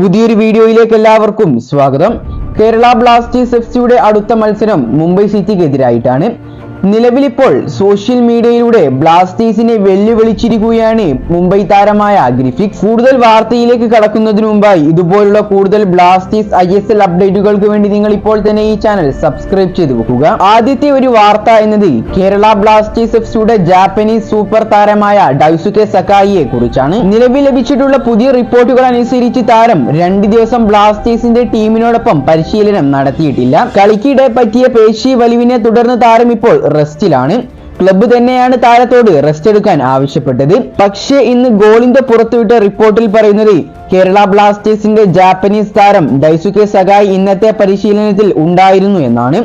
പുതിയൊരു വീഡിയോയിലേക്ക് എല്ലാവർക്കും സ്വാഗതം. കേരള ബ്ലാസ്റ്റേഴ്സ് എഫ്സിയുടെ അടുത്ത മത്സരം മുംബൈ സിറ്റിക്കെതിരായിട്ടാണ്. നിലവിലിപ്പോൾ സോഷ്യൽ മീഡിയയിലൂടെ ബ്ലാസ്റ്റേഴ്സിനെ വെല്ലുവിളിച്ചിരിക്കുകയാണ് മുംബൈ താരമായ ഗ്രിഫിക്സ്. കൂടുതൽ വാർത്തയിലേക്ക് കടക്കുന്നതിന് മുമ്പായി ഇതുപോലുള്ള കൂടുതൽ ബ്ലാസ്റ്റേഴ്സ് ISL അപ്ഡേറ്റുകൾക്ക് വേണ്ടി നിങ്ങൾ ഇപ്പോൾ തന്നെ ഈ ചാനൽ സബ്സ്ക്രൈബ് ചെയ്തു വെക്കുക. ആദ്യത്തെ ഒരു വാർത്ത എന്നത് കേരള ബ്ലാസ്റ്റേഴ്സ് എഫ്സിയുടെ ജാപ്പനീസ് സൂപ്പർ താരമായ ഡൈസുകെ സക്കായിയെ കുറിച്ചാണ്. നിലവിൽ ലഭിച്ചിട്ടുള്ള പുതിയ റിപ്പോർട്ടുകൾ അനുസരിച്ച് താരം 2 ദിവസം ബ്ലാസ്റ്റേഴ്സിന്റെ ടീമിനോടൊപ്പം പരിശീലനം നടത്തിയിട്ടില്ല. കളിക്കിടെ പറ്റിയ പേശി വലിവിനെ തുടർന്ന് താരം ഇപ്പോൾ റെസ്റ്റിലാണ്. ക്ലബ്ബ് തന്നെയാണ് താരത്തോട് റെസ്റ്റ് എടുക്കാൻ ആവശ്യപ്പെട്ടത്. പക്ഷേ ഇന്ന് ഗോളിന്റെ പുറത്തുവിട്ട റിപ്പോർട്ടിൽ പറയുന്നത് കേരള ബ്ലാസ്റ്റേഴ്സിന്റെ ജാപ്പനീസ് താരം ഡൈസുകെ സഗായി ഇന്നത്തെ പരിശീലനത്തിൽ ഉണ്ടായിരുന്നു എന്നാണ്.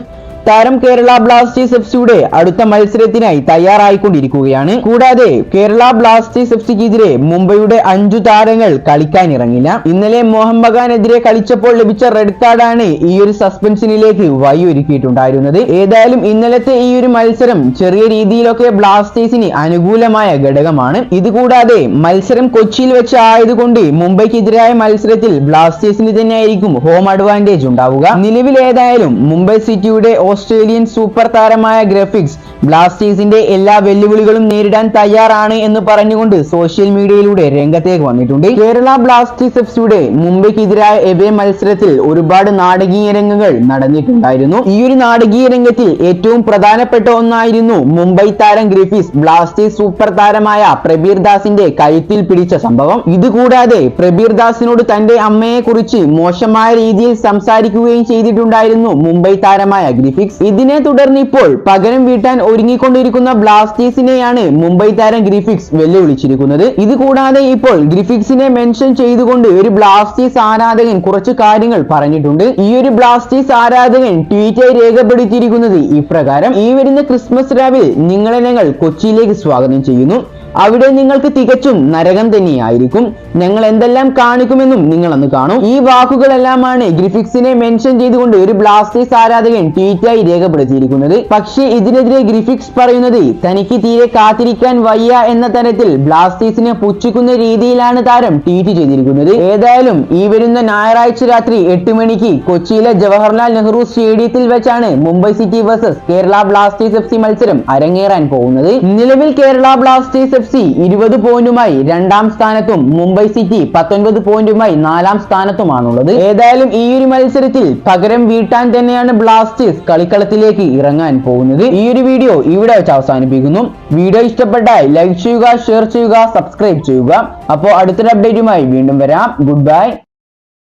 താരം കേരള ബ്ലാസ്റ്റേഴ്സ് എഫ്സിയുടെ അടുത്ത മത്സരത്തിനായി തയ്യാറായിക്കൊണ്ടിരിക്കുകയാണ്. കൂടാതെ കേരള ബ്ലാസ്റ്റേഴ്സ് എഫ്സിക്കെതിരെ മുംബൈയുടെ 5 താരങ്ങൾ കളിക്കാനിറങ്ങില്ല. ഇന്നലെ മോഹൻ ബഗാനെതിരെ കളിച്ചപ്പോൾ ലഭിച്ച റെഡ് കാർഡാണ് ഈ ഒരു സസ്പെൻഷനിലേക്ക് വഴിയൊരുക്കിയിട്ടുണ്ടായിരുന്നത്. ഏതായാലും ഇന്നലത്തെ ഈ ഒരു മത്സരം ചെറിയ രീതിയിലൊക്കെ ബ്ലാസ്റ്റേഴ്സിന് അനുകൂലമായ ഘടകമാണ്. ഇതുകൂടാതെ മത്സരം കൊച്ചിയിൽ വെച്ച് ആയതുകൊണ്ട് മുംബൈക്കെതിരായ മത്സരത്തിൽ ബ്ലാസ്റ്റേഴ്സിന് തന്നെയായിരിക്കും ഹോം അഡ്വാൻറ്റേജ് ഉണ്ടാവുക. നിലവിൽ ഏതായാലും മുംബൈ സിറ്റിയുടെ ഓസ്ട്രേലിയൻ സൂപ്പർ താരമായ ഗ്രിഫിക്സ് ബ്ലാസ്റ്റേഴ്സിന്റെ എല്ലാ വെല്ലുവിളികളും നേരിടാൻ തയ്യാറാണ് എന്ന് പറഞ്ഞുകൊണ്ട് സോഷ്യൽ മീഡിയയിലൂടെ രംഗത്തേക്ക് വന്നിട്ടുണ്ട്. കേരള ബ്ലാസ്റ്റേഴ്സ് എഫ്സിയുടെ മുംബൈക്കെതിരായ എവേ മത്സരത്തിൽ ഒരുപാട് നാടകീയ രംഗങ്ങൾ നടന്നിട്ടുണ്ടായിരുന്നു. ഈ ഒരു നാടകീയ രംഗത്തിൽ ഏറ്റവും പ്രധാനപ്പെട്ട ഒന്നായിരുന്നു മുംബൈ താരം ഗ്രിഫിക്സ് ബ്ലാസ്റ്റേഴ്സ് സൂപ്പർ താരമായ പ്രബീർ ദാസിന്റെ കഴുത്തിൽ പിടിച്ച സംഭവം. ഇതുകൂടാതെ പ്രബീർ ദാസിനോട് തന്റെ അമ്മയെ കുറിച്ച് മോശമായ രീതിയിൽ സംസാരിക്കുകയും ചെയ്തിട്ടുണ്ടായിരുന്നു മുംബൈ താരമായ ഗ്രിഫിക്സ്. ഇതിനെ തുടർന്ന് ഇപ്പോൾ പകരം വീട്ടാൻ ഒരുങ്ങിക്കൊണ്ടിരിക്കുന്ന ബ്ലാസ്റ്റേഴ്സിനെയാണ് മുംബൈ താരം ഗ്രിഫിക്സ് വെല്ലുവിളിച്ചിരിക്കുന്നത്. ഇത് കൂടാതെ ഇപ്പോൾ ഗ്രിഫിക്സിനെ മെൻഷൻ ചെയ്തുകൊണ്ട് ഒരു ബ്ലാസ്റ്റേഴ്സ് ആരാധകൻ കുറച്ച് കാര്യങ്ങൾ പറഞ്ഞിട്ടുണ്ട്. ഈ ഒരു ബ്ലാസ്റ്റേഴ്സ് ആരാധകൻ ട്വീറ്റായി രേഖപ്പെടുത്തിയിരിക്കുന്നത് ഇപ്രകാരം: ഈ വരുന്ന ക്രിസ്മസ് രാവിൽ നിങ്ങളെ ഞങ്ങൾ കൊച്ചിയിലേക്ക് സ്വാഗതം ചെയ്യുന്നു. അവിടെ നിങ്ങൾക്ക് തികച്ചും നരകം തന്നെയായിരിക്കും. ഞങ്ങൾ എന്തെല്ലാം കാണിക്കുമെന്നും നിങ്ങൾ അന്ന് കാണും. ഈ വാക്കുകളെല്ലാമാണ് ഗ്രിഫിക്സിനെ മെൻഷൻ ചെയ്തുകൊണ്ട് ഒരു ബ്ലാസ്റ്റേഴ്സ് ആരാധകൻ ട്വീറ്റായി രേഖപ്പെടുത്തിയിരിക്കുന്നത്. പക്ഷേ ഇതിനെതിരെ ഗ്രിഫിക്സ് പറയുന്നത് തനിക്ക് തീരെ കാത്തിരിക്കാൻ വയ്യ എന്ന തരത്തിൽ ബ്ലാസ്റ്റേഴ്സിനെ പുച്ഛിക്കുന്ന രീതിയിലാണ് താരം ട്വീറ്റ് ചെയ്തിരിക്കുന്നത്. ഏതായാലും ഈ വരുന്ന ഞായറാഴ്ച രാത്രി 8 മണിക്ക് കൊച്ചിയിലെ ജവഹർലാൽ നെഹ്റു സ്റ്റേഡിയത്തിൽ വെച്ചാണ് Mumbai city versus Kerala Blasters FC മത്സരം അരങ്ങേറാൻ പോകുന്നത്. നിലവിൽ കേരള ബ്ലാസ്റ്റേഴ്സ് എഫ്സി 20 പോയിന്റുമായി 2ാം സ്ഥാനത്തും മുംബൈ സിറ്റി 19 പോയിന്റുമായി 4ാം സ്ഥാനത്തുമാണുള്ളത്. ഏതായാലും ഈ ഒരു മത്സരത്തിൽ പകരം വീട്ടാൻ തന്നെയാണ് ബ്ലാസ്റ്റേഴ്സ് കളിക്കളത്തിലേക്ക് ഇറങ്ങാൻ പോകുന്നത്. ഈ ഒരു വീഡിയോ ഇവിടെ വെച്ച് അവസാനിപ്പിക്കുന്നു. വീഡിയോ ഇഷ്ടപ്പെട്ടാൽ ലൈക്ക് ചെയ്യുക, ഷെയർ ചെയ്യുക, സബ്സ്ക്രൈബ് ചെയ്യുക. അപ്പോൾ അടുത്തൊരു അപ്ഡേറ്റുമായി വീണ്ടും വരാം. Good bye.